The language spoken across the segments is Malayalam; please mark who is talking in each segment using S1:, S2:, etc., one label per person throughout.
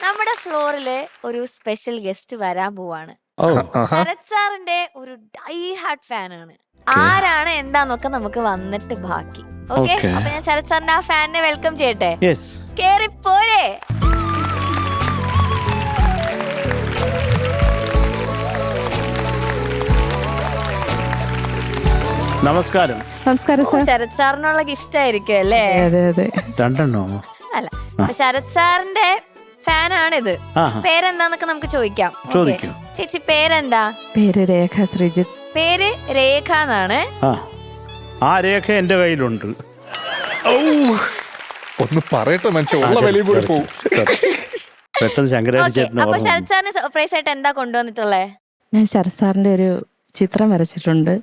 S1: നമ്മുടെ ഫ്ലോറില് ഒരു സ്പെഷ്യൽ ഗസ്റ്റ് വരാൻ പോവാണ്. ശരത് സാറിന്റെ ഒരു ഡൈ ഹാർട്ട് ഫാനാണ്. ആരാണ് എന്താന്നൊക്കെ നമുക്ക് വന്നിട്ട് ബാക്കി. ഓക്കെ, അപ്പൊ ഞാൻ ശരത് സാറിന്റെ ആ ഫാനിനെ വെൽക്കം ചെയ്യട്ടെ. കേറി പോരെ.
S2: നമസ്കാരം.
S3: നമസ്കാരം സാർ.
S1: ശരത് സാറിനുള്ള ഗിഫ്റ്റ് ആയിരിക്കും അല്ലേ?
S3: അതെ അതെ.
S2: രണ്ടെണ്ണോ?
S1: അല്ല, ശരത് സാറിന്റെ ഫാനാണിത്. പേരെന്താന്നൊക്കെ നമുക്ക് ചോദിക്കാം. ചേച്ചി പേരെന്താ?
S3: പേര് രേഖ ശ്രീജിത്ത്.
S1: പേര് രേഖ എന്നാണ്.
S2: ആ രേഖ എന്റെ കയ്യിലുണ്ട്.
S4: ഒന്ന് പറയട്ടെ മനുഷ്യ, ഉള്ള വിലയും കൂടി പോകും.
S2: പെട്ടെന്ന് ശങ്കരാചാര്യൻ.
S1: അപ്പൊ ശരത് സാറിന് സർപ്രൈസ് ആയിട്ട് എന്താ കൊണ്ടുവന്നിട്ടുള്ളേ?
S3: ഞാൻ ശരത് സാറിന്റെ ഒരു ചിത്രം വരച്ചിട്ടുണ്ട്.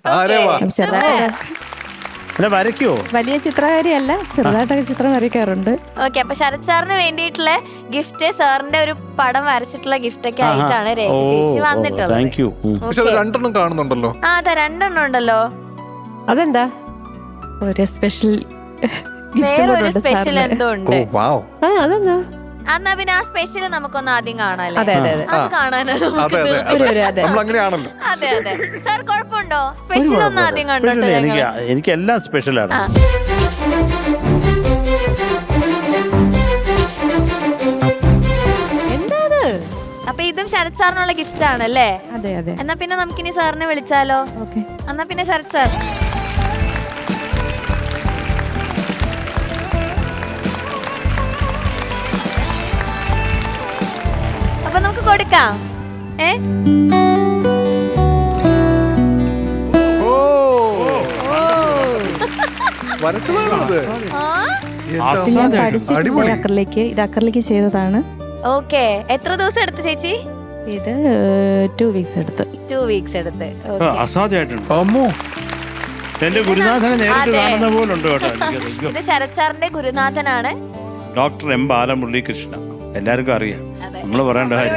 S2: വരയ്ക്കോ?
S3: വലിയ ചിത്രകാരിയല്ല, ചെറുതായിട്ടൊക്കെ ചിത്രം വരയ്ക്കാറുണ്ട്.
S1: ഓക്കെ, അപ്പൊ ശരത് സാറിന് വേണ്ടിയിട്ടുള്ള ഗിഫ്റ്റ്, സാറിന്റെ ഒരു പടം വരച്ചിട്ടുള്ള ഗിഫ്റ്റ് ഒക്കെ ആയിട്ടാണ് രേഖ ചേച്ചി വന്നിട്ടുള്ളത്.
S4: രണ്ടെണ്ണം കാണുന്നുണ്ടല്ലോ.
S1: അതെ, രണ്ടെണ്ണം ഉണ്ടല്ലോ.
S3: അതെന്താ? ഒരു സ്പെഷ്യൽ
S1: വേറൊരു സ്പെഷ്യൽ എന്തോ ഉണ്ട്.
S3: അതെന്താ?
S1: എന്നാ പിന്നെ ആ സ്പെഷ്യൽ നമുക്കൊന്ന് ആദ്യം കാണാല്ലേ?
S3: അതെ അതെ
S1: അത് കാണാനല്ലോ.
S4: അങ്ങനെയാണല്ലോ.
S1: അതെ അതെ. സാർ കുഴപ്പമുണ്ടോ? സ്പെഷ്യൽ ഒന്ന് ആദ്യം കണ്ടോട്ടെ.
S2: എനിക്ക് എല്ലാം സ്പെഷ്യലാണ്.
S1: എന്താ അപ്പൊ ഇതും ശരത് സാറിനുള്ള ഗിഫ്റ്റ് ആണല്ലേ?
S3: അതെ അതെ.
S1: എന്നാ പിന്നെ നമുക്കിനി സാറിനെ വിളിച്ചാലോ?
S3: ഓക്കെ.
S1: എന്നാ പിന്നെ ശരത് സാർ. അപ്പൊ നമുക്ക് കൊടുക്കാം.
S3: അക്കറിലേക്ക്, ഇത് അക്കറിലേക്ക് ചെയ്തതാണ്.
S1: ഓക്കെ, എത്ര ദിവസം എടുത്തു ചേച്ചി?
S3: ഇത് 2 weeks എടുത്ത്.
S1: 2 weeks എടുത്ത്.
S2: അസാധ്യമായിട്ടുണ്ട്. എന്റെ ഗുരുനാഥനെ നേരിട്ട് കാണുന്ന പോലുണ്ട് കേട്ടോ.
S1: ഇത് ശരത് സാറിന്റെ ഗുരുനാഥനാണ്,
S2: ഡോക്ടർ എം ബാലമുരളി കൃഷ്ണ. എല്ലാവർക്കും അറിയാം, നമ്മള് പറയേണ്ട കാര്യം.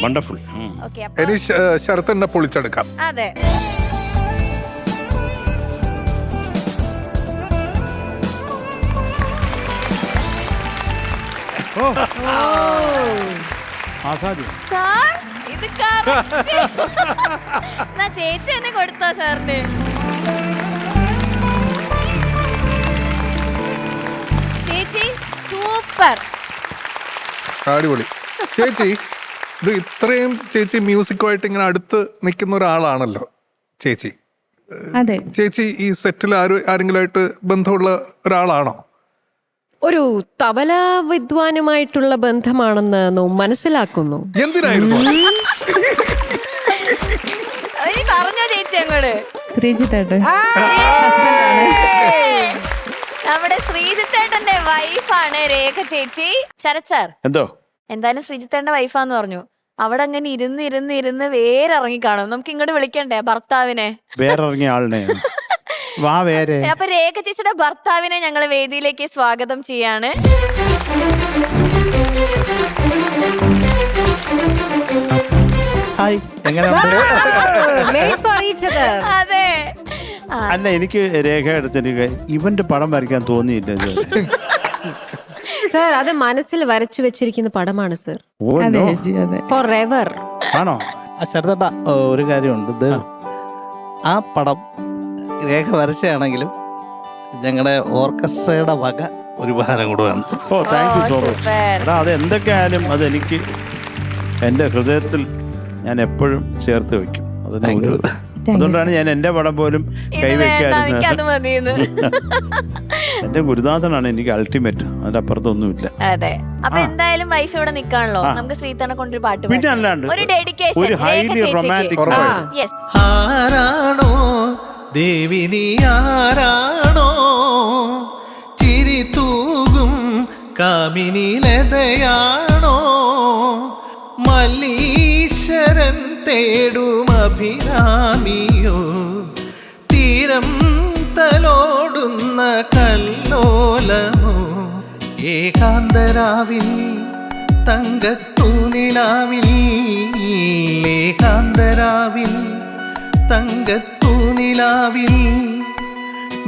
S2: വണ്ടർഫുൾ.
S4: ഇനി ശരത്തിനെ പൊളിച്ചെടുക്കാം.
S1: അതെ. ചേച്ചി തന്നെ കൊടുത്തോ സാറിന്? ചേച്ചി സൂപ്പർ,
S4: അടിപൊളി. ചേച്ചി ഇത് ഇത്രയും ചേച്ചി മ്യൂസിക്കുമായിട്ട് ഇങ്ങനെ അടുത്ത് നിൽക്കുന്ന ഒരാളാണല്ലോ ചേച്ചി.
S3: അതെ.
S4: ചേച്ചി ഈ സെറ്റിൽ ആരെങ്കിലുമായിട്ട് ബന്ധമുള്ള ഒരാളാണോ?
S5: ഒരു തബല വിദ്വാനുമായിട്ടുള്ള ബന്ധമാണെന്ന് മനസ്സിലാക്കുന്നു.
S4: എന്തിനായിരുന്നു
S1: പറഞ്ഞോ ചേച്ചി അങ്ങോട്ട്?
S3: ശ്രീജിത്ത്
S1: നമ്മുടെ ശ്രീജിത്തേട്ടന്റെ വൈഫാണ് രേഖ ചേച്ചി. ശരത് സാർ
S2: എന്തോ
S1: എന്തായാലും ശ്രീജിത്തേട്ടന്റെ വൈഫാന്ന് പറഞ്ഞു. അവിടെ അങ്ങനെ ഇരുന്ന് വേരിറങ്ങി കാണും. നമുക്ക് ഇങ്ങോട്ട് വിളിക്കണ്ടേ ഭർത്താവിനെ?
S2: വേറിറങ്ങിയ ആളിനെ.
S1: അപ്പൊ രേഖ ചേച്ചിയുടെ ഭർത്താവിനെ ഞങ്ങൾ വേദിയിലേക്ക് സ്വാഗതം ചെയ്യാണ്. അതെ.
S2: അല്ല, എനിക്ക് രേഖ എടുത്തിട്ട് ഇവന്റെ പടം വരയ്ക്കാൻ തോന്നിയില്ല
S5: സർ. അത് മനസ്സിൽ വരച്ചു വെച്ചിരിക്കുന്ന പടമാണ് സർ. For ever.
S2: ആണോ?
S6: ശരതേട്ടാ, ഒരു കാര്യമുണ്ട്. ഇത് ആ പടം രേഖ വരച്ചാണെങ്കിലും ഞങ്ങളുടെ ഓർക്കസ്ട്രയുടെ വക ഒരു ഭാരം കൂടെ വേണം.
S2: Thank you so much. എടാ, അത് എന്തൊക്കെയായാലും അതെനിക്ക് എൻ്റെ ഹൃദയത്തിൽ ഞാൻ എപ്പോഴും ചേർത്ത് വെക്കും. അതുകൊണ്ടാണ് ഞാൻ എന്റെ പടം പോലും കൈവയ്ക്കാതിരുന്നത്. എന്റെ ഗുരുനാഥനാണ് എനിക്ക് അൾട്ടിമേറ്റ്, അതിന്റെ അപ്പുറത്തൊന്നുമില്ല.
S1: അതെ. അപ്പൊ എന്തായാലും വൈഫ് ഇവിടെ നിൽക്കാണല്ലോ, നമുക്ക് ശ്രീതനെ കൊണ്ടൊരു പാട്ട്,
S2: പിന്നെ അല്ലാണ്ട്
S1: ഒരു ഡെഡിക്കേഷൻ,
S2: ഒരു ഹൈലി റൊമാൻറ്റിക്.
S6: ആരാണോ ദേവി നീ, ആരാണോ ചിരി തൂകും കാമിനി ലതയാണോ, മല്ലീശ്വരൻ തേടും അഭിരാമിയോ, തീരം തലോടുന്ന കല്ലോലമോ, ഏകാന്തരാവിൽ തങ്കത്തൂനിലാവിൽ, ഏകാന്തരാവിൽ തങ്കത്തൂനിലാവിൽ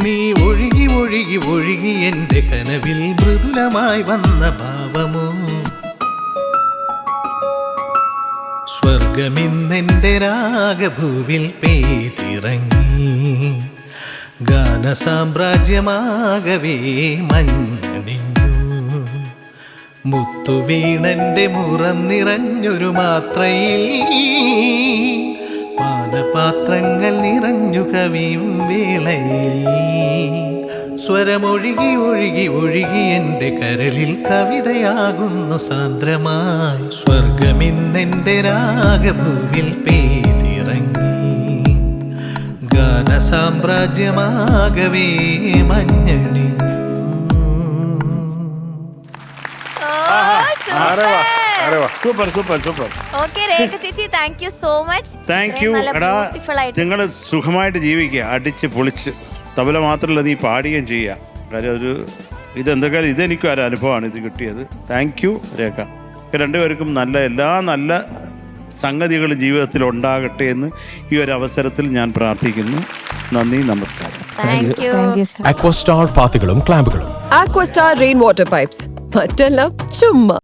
S7: നീ ഒഴുകി ഒഴുകി ഒഴുകി എൻ്റെ കനവിൽ മൃദുലമായി വന്ന ഭാവമോ സ്വർഗമിന്നെൻ്റെ രാഗഭൂവിൽ പെയ്തിറങ്ങി ഗാനസാമ്രാജ്യമാകവേ മഞ്ഞണിഞ്ഞു മുത്തുവീണന്റെ മുറന്നിറഞ്ഞൊരു മാത്രയിൽ പാനപാത്രങ്ങൾ നിറഞ്ഞു കവിയും വേളയിൽ സ്വരമൊഴുകി ഒഴുകി ഒഴുകി എൻ്റെ കരളിൽ കവിതയാകുന്നു സാന്ദ്രമായി സ്വർഗമിന്നെൻ്റെ രാഗഭൂവിൽ പെയ്തിറങ്ങി ഗാനസാമ്രാജ്യമാകവേ മഞ്ഞണിഞ്ഞു.
S2: Super super super.
S1: Okay Rekha ചേച്ചി, thank you so much.
S2: Thank you. എടാ നിങ്ങൾ സുഖമായിട്ട് ജീവിക്കുക, അടിച്ച് പൊളിച്ച്. തബല മാത്രമല്ല, നീ പാടുകയും ചെയ്യുക. കാര്യം ഇതെന്തൊക്കെയാലും ഇതെനിക്കും ഒരു അനുഭവമാണ് ഇത് കിട്ടിയത്. താങ്ക് യു രേഖ. രണ്ടുപേർക്കും എല്ലാ നല്ല സംഗതികളും ജീവിതത്തിൽ ഉണ്ടാകട്ടെ എന്ന് ഈ ഒരു അവസരത്തിൽ ഞാൻ പ്രാർത്ഥിക്കുന്നു. നന്ദി, നമസ്കാരം.
S8: അക്വസ്റ്റാർ പാത്തുകളും ക്ലാമ്പുകളും
S5: ആക്വസ്റ്റാർ റെയിൻ വാട്ടർ പൈപ്സ്, മറ്റെല്ലാം ചുമ്മാ.